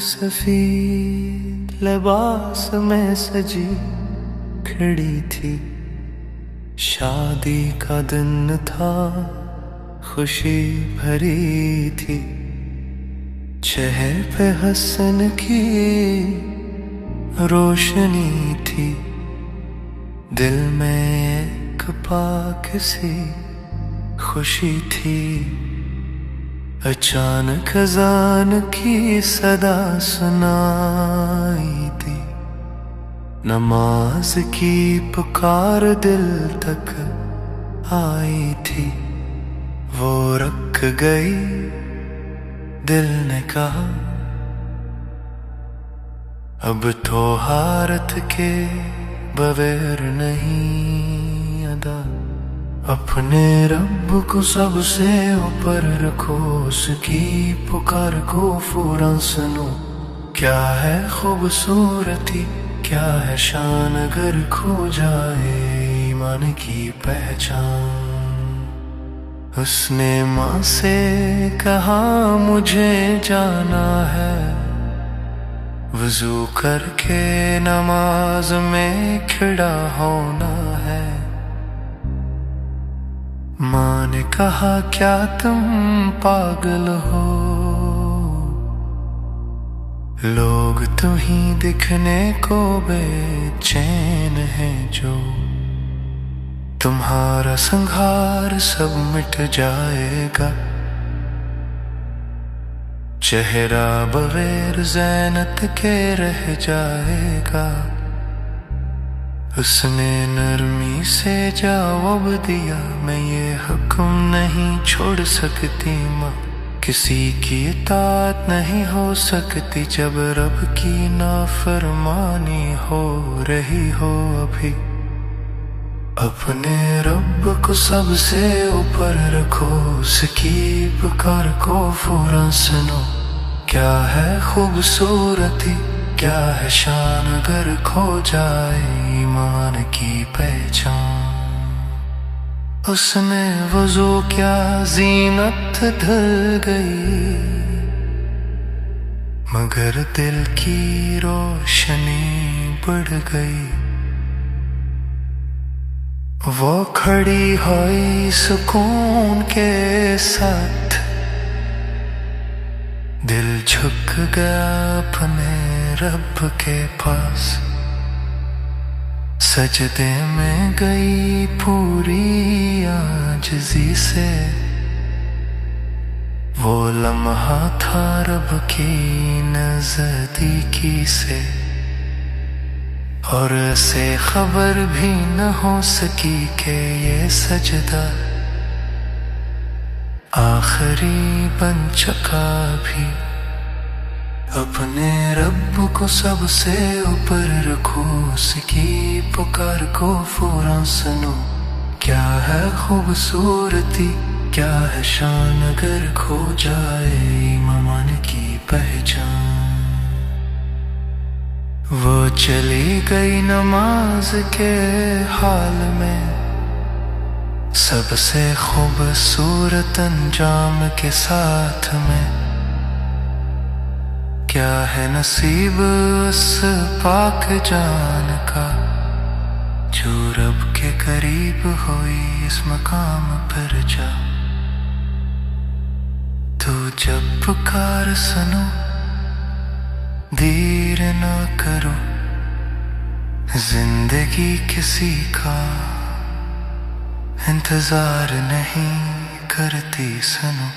सफेद लिबास में सजी खड़ी थी। शादी का दिन था, खुशी भरी थी। चेहरे पे हसन की रोशनी थी। दिल में एक पाक सी खुशी थी। अचानक अज़ान की सदा सुनाई दी। नमाज की पुकार दिल तक आई थी। वो रख गई, दिल ने कहा अब तो हारत के बगैर नहीं अदा। अपने रब को सबसे ऊपर रखो, उसकी पुकार को फौरन सुनो। क्या है खूबसूरती, क्या है शान, अगर खो जाए ईमान की पहचान। उसने माँ से कहा मुझे जाना है, वज़ू करके नमाज में खड़ा होना है। माँ ने कहा क्या तुम पागल हो, लोग तुम्हीं दिखने को बेचैन हैं। जो तुम्हारा संहार सब मिट जाएगा, चेहरा बगैर ज़ैनत के रह जाएगा। उसने नरमी से जवाब दिया, मैं ये हुक्म नहीं छोड़ सकती माँ। किसी की इताअत नहीं हो सकती जब रब की नाफरमानी हो रही हो अभी। अपने रब को सबसे ऊपर रखो, उसकी पुकार को फौरन सुनो। क्या है खूबसूरती, क्या है शान, अगर खो जाए ईमान की पहचान। उसने वज़ू क्या ज़ीनत ढल गई, मगर दिल की रोशनी बढ़ गई। वो खड़ी हुई सुकून के साथ, दिल झुक गया अपने रब के पास। सजदे में गई पूरी आजिज़ी से, वो लम्हा था रब की नज़दीकी से। और ऐसे खबर भी न हो सकी कि ये सजदा आखिरी बन चुका भी। अपने रब को सबसे ऊपर रखो, उसकी पुकार को फौरन सुनो। क्या है खूबसूरती, क्या है शान, अगर खो जाए ईमान की पहचान। वो चली गई नमाज के हाल में, सबसे खूबसूरत अंजाम के साथ में। क्या है नसीब उस पाक जान का, जो रब के करीब हुई इस मकाम पर जा। तू जब पुकार सुनो, देर ना करो, जिंदगी किसी का इंतजार नहीं करती, सुनो।